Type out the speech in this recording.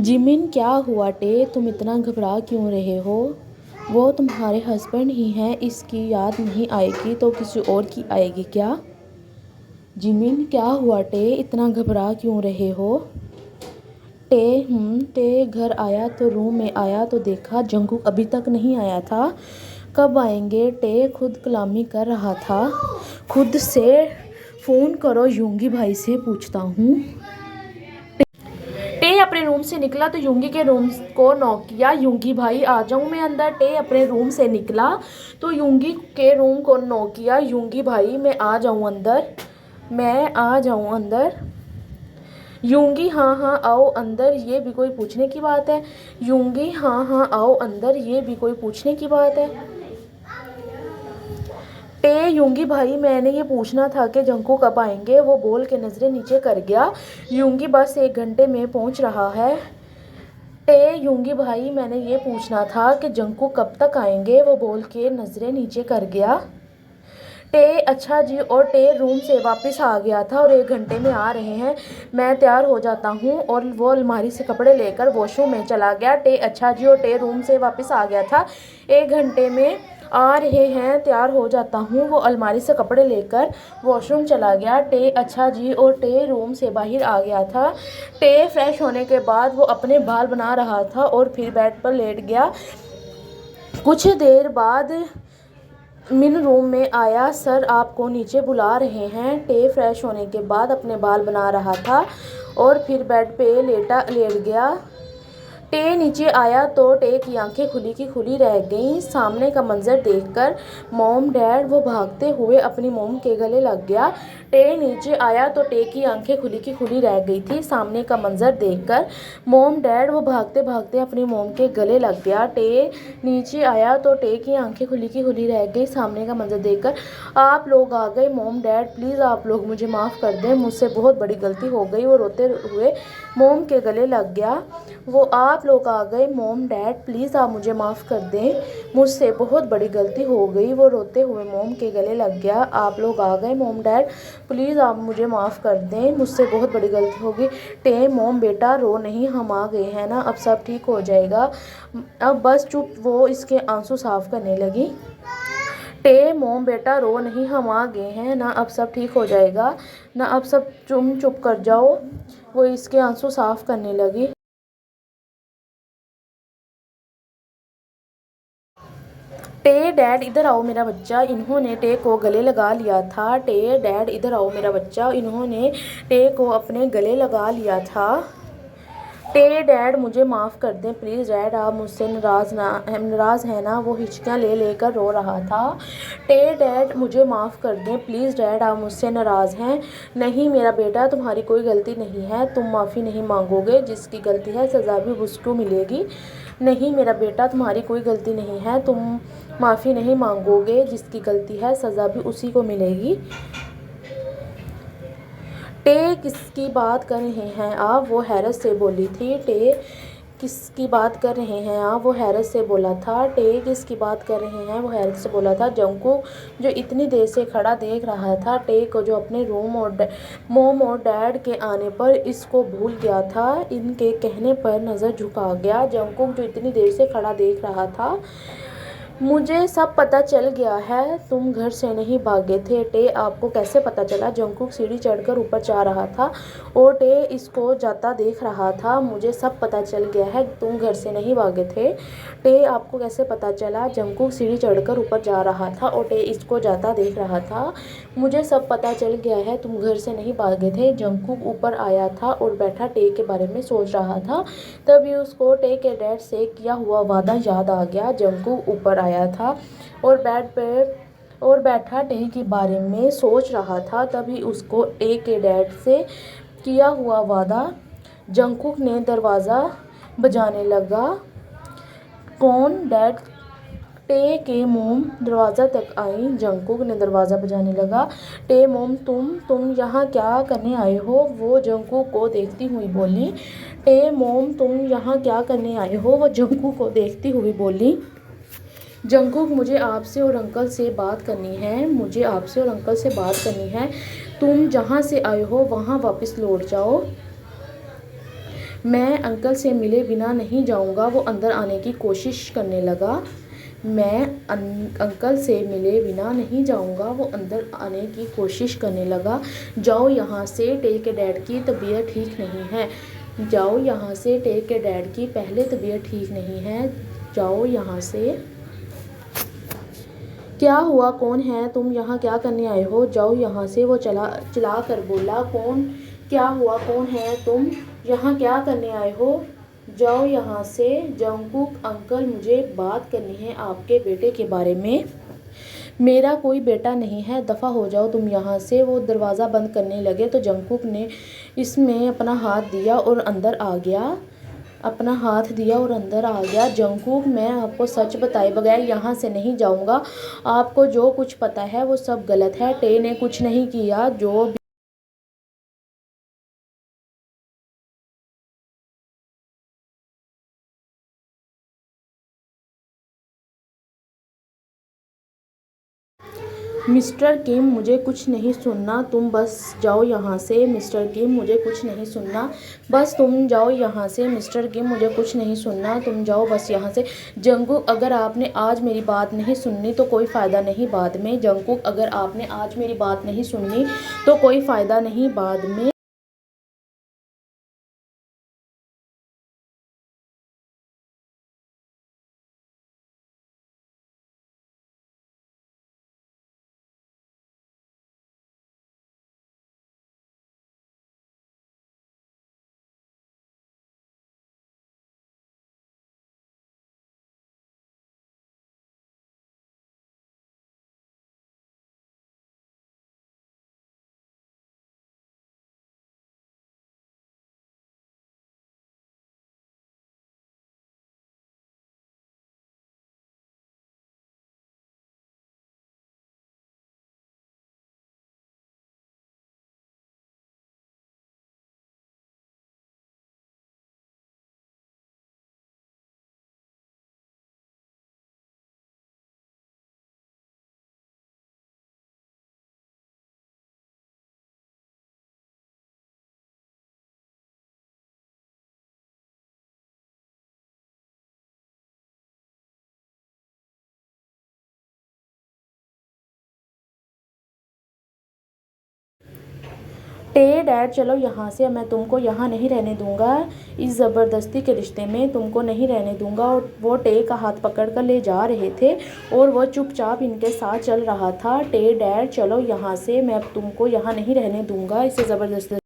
Jimin क्या हुआ टे, तुम इतना घबरा क्यों रहे हो? वो तुम्हारे हस्बैंड ही हैं, इसकी याद नहीं आएगी तो किसी और की आएगी क्या? जिमिन क्या हुआ टे, इतना घबरा क्यों रहे हो? टे घर आया तो रूम में आया तो देखा जंगकुक अभी तक नहीं आया था। कब आएंगे? टे खुद कलामी कर रहा था। खुद से फ़ोन करो, यूंगी भाई से पूछता हूँ। टे अपने रूम से निकला तो यूंगी के रूम को नॉक किया। यूंगी भाई आ जाऊं मैं अंदर? टे अपने रूम से निकला तो यूंगी के रूम को नॉक किया। यूंगी भाई मैं आ जाऊं अंदर? मैं आ जाऊं अंदर? यूंगी हाँ हाँ आओ अंदर, ये भी कोई पूछने की बात है? यूंगी हाँ हाँ आओ अंदर, ये भी कोई पूछने की बात है? टे यूंगी भाई मैंने ये पूछना था कि जंकू कब आएंगे, वो बोल के नज़रें नीचे कर गया। यूंगी बस 1 घंटे में पहुंच रहा है। टे यूंगी भाई मैंने ये पूछना था कि जंकू कब तक आएंगे, वो बोल के नज़रें नीचे कर गया। टे अच्छा जी, और टे रूम से वापस आ गया था और 1 घंटे में आ रहे हैं, मैं तैयार हो जाता हूँ। और वो अलमारी से कपड़े लेकर वॉशरूम में चला गया। टे अच्छा जी, और टे रूम से वापस आ गया था, 1 घंटे में आ रहे हैं, तैयार हो जाता हूँ। वो अलमारी से कपड़े लेकर वॉशरूम चला गया। टे अच्छा जी, और टे रूम से बाहर आ गया था। टे फ्रेश होने के बाद वो अपने बाल बना रहा था और फिर बेड पर लेट गया। कुछ देर बाद मिन रूम में आया। सर आपको नीचे बुला रहे हैं। टे फ्रेश होने के बाद अपने बाल बना रहा था और फिर बेड पे लेट गया। टे नीचे आया तो टे की आंखें खुली की खुली रह गईं। सामने का मंजर देखकर मॉम डैड वो भागते हुए अपनी मॉम के गले लग गया। टे नीचे आया तो टे की आंखें खुली की खुली रह गई थी। सामने का मंजर देखकर मॉम डैड वो भागते भागते अपनी मॉम के गले लग गया। टे नीचे आया तो टे की आंखें खुली की खुली रह गई। सामने का मंजर देखकर आप लोग आ गए। मॉम डैड प्लीज़ आप लोग मुझे माफ़ कर दें, मुझसे बहुत बड़ी गलती हो गई। वो रोते हुए मॉम के गले लग गया। वो आप लोग आ गए। मॉम डैड प्लीज़ आप मुझे माफ़ कर दें, मुझसे बहुत बड़ी गलती हो गई। वो रोते हुए मॉम के गले लग गया। आप लोग आ गए। मॉम डैड प्लीज़ आप मुझे माफ़ कर दें, मुझसे बहुत बड़ी गलती हो गई। टे मॉम बेटा रो नहीं, हम आ गए हैं ना, अब सब ठीक हो जाएगा, अब बस चुप। वो इसके आंसू साफ करने लगी। टे मॉम बेटा रो नहीं, हम आ गए हैं ना, अब सब ठीक हो जाएगा ना, अब सब तुम चुप कर जाओ। वो इसके आंसू साफ करने लगी। टे डैड इधर आओ मेरा बच्चा, इन्होंने टे को गले लगा लिया था। टे डैड इधर आओ मेरा बच्चा, इन्होंने टे को अपने गले लगा लिया था। टे डैड मुझे माफ़ कर दें प्लीज़ डैड, आप मुझसे नाराज़ है ना? वो हिचकियाँ ले लेकर रो रहा था। टे डैड मुझे माफ़ कर दें प्लीज़ डैड, आप मुझसे नाराज़ हैं? नहीं मेरा बेटा, तुम्हारी कोई गलती नहीं है, तुम माफ़ी नहीं मांगोगे, जिसकी गलती है सज़ा भी उसको मिलेगी। नहीं मेरा बेटा, तुम्हारी कोई गलती नहीं है, तुम माफ़ी नहीं मांगोगे, जिसकी गलती है सज़ा भी उसी को मिलेगी। टे किसकी बात कर रहे हैं आप? वो हैरत से बोली थी। टे किसकी बात कर रहे हैं आप? वो हैरत से बोला था। टे किसकी बात कर रहे हैं? वो हैरत से बोला था। जंकू जो इतनी देर से खड़ा देख रहा था टे को, जो अपने रूम और मॉम और डैड के आने पर इसको भूल गया था, इनके कहने पर नज़र झुका गया। जंकू जो इतनी देर से खड़ा देख रहा था। मुझे सब पता चल गया है, तुम घर से नहीं भागे थे। टे आपको कैसे पता चला? जंकुक सीढ़ी चढ़कर ऊपर जा रहा था और टे इसको जाता देख रहा था। मुझे सब पता चल गया है, तुम घर से नहीं भागे थे। टे आपको कैसे पता चला? जंकुक सीढ़ी चढ़कर ऊपर जा रहा था और टे इसको जाता देख रहा था। मुझे सब पता चल गया है, तुम घर से नहीं भागे थे। जंकुक ऊपर आया था और बैठा टे के बारे में सोच रहा था। तभी उसको टे के डैड से किया हुआ वादा याद आ गया। जंकुक ऊपर आया था और बेड पे और बैठा टे के बारे में सोच रहा था। तभी उसको टे के डैड से किया हुआ वादा। जंकुक ने दरवाज़ा बजाने लगा। कौन? डैड। टे के मोम दरवाज़ा तक आई। जंकुक ने दरवाज़ा बजाने लगा। टे मोम तुम यहाँ क्या करने आए हो? वो जंकुक को देखती हुई बोली। टे मोम तुम यहाँ क्या करने आए हो? वो जंकुक को देखती हुई बोली। जंकुक मुझे आपसे और अंकल से बात करनी है, मुझे आपसे और अंकल से बात करनी है। तुम जहाँ से आए हो वहाँ वापस लौट जाओ। मैं अंकल से मिले बिना नहीं जाऊंगा। वो अंदर आने की कोशिश करने लगा। मैं अंकल से मिले बिना नहीं जाऊंगा। वो अंदर आने की कोशिश करने लगा। जाओ यहाँ से, टे के डैड की तबीयत ठीक नहीं है। जाओ यहाँ से, टे के डैड की पहले तबीयत ठीक नहीं है। जाओ यहाँ से। क्या हुआ, कौन है तुम, यहाँ क्या करने आए हो? जाओ यहाँ से, वो चिल्ला कर बोला। कौन? क्या हुआ, कौन है तुम, यहाँ क्या करने आए हो? जाओ यहाँ से। जंगकुक अंकल, मुझे बात करनी है आपके बेटे के बारे में। मेरा कोई बेटा नहीं है, दफ़ा हो जाओ तुम यहाँ से। वो दरवाज़ा बंद करने लगे तो जंगकुक ने इसमें अपना हाथ दिया और अंदर आ गया। जंगकुक, मैं आपको सच बताए बगैर यहाँ से नहीं जाऊँगा। आपको जो कुछ पता है वो सब गलत है। टे ने कुछ नहीं किया। जो भी मिस्टर किम, मुझे कुछ नहीं सुनना, तुम बस जाओ यहाँ से। मिस्टर किम, मुझे कुछ नहीं सुनना, बस तुम जाओ यहाँ से। मिस्टर किम, मुझे कुछ नहीं सुनना, तुम जाओ बस यहाँ से। जंगकुक, अगर आपने आज मेरी बात नहीं सुननी तो कोई फ़ायदा नहीं बाद में। जंगकुक, अगर आपने आज मेरी बात नहीं सुननी तो कोई फ़ायदा नहीं बाद में। टे, डैड चलो यहाँ से, मैं तुमको यहाँ नहीं रहने दूंगा। इस ज़बरदस्ती के रिश्ते में तुमको नहीं रहने दूंगा। और वो टे का हाथ पकड़ कर ले जा रहे थे और वह चुपचाप इनके साथ चल रहा था। टे, डैड चलो यहाँ से, मैं तुमको यहाँ नहीं रहने दूंगा। इसे ज़बरदस्ती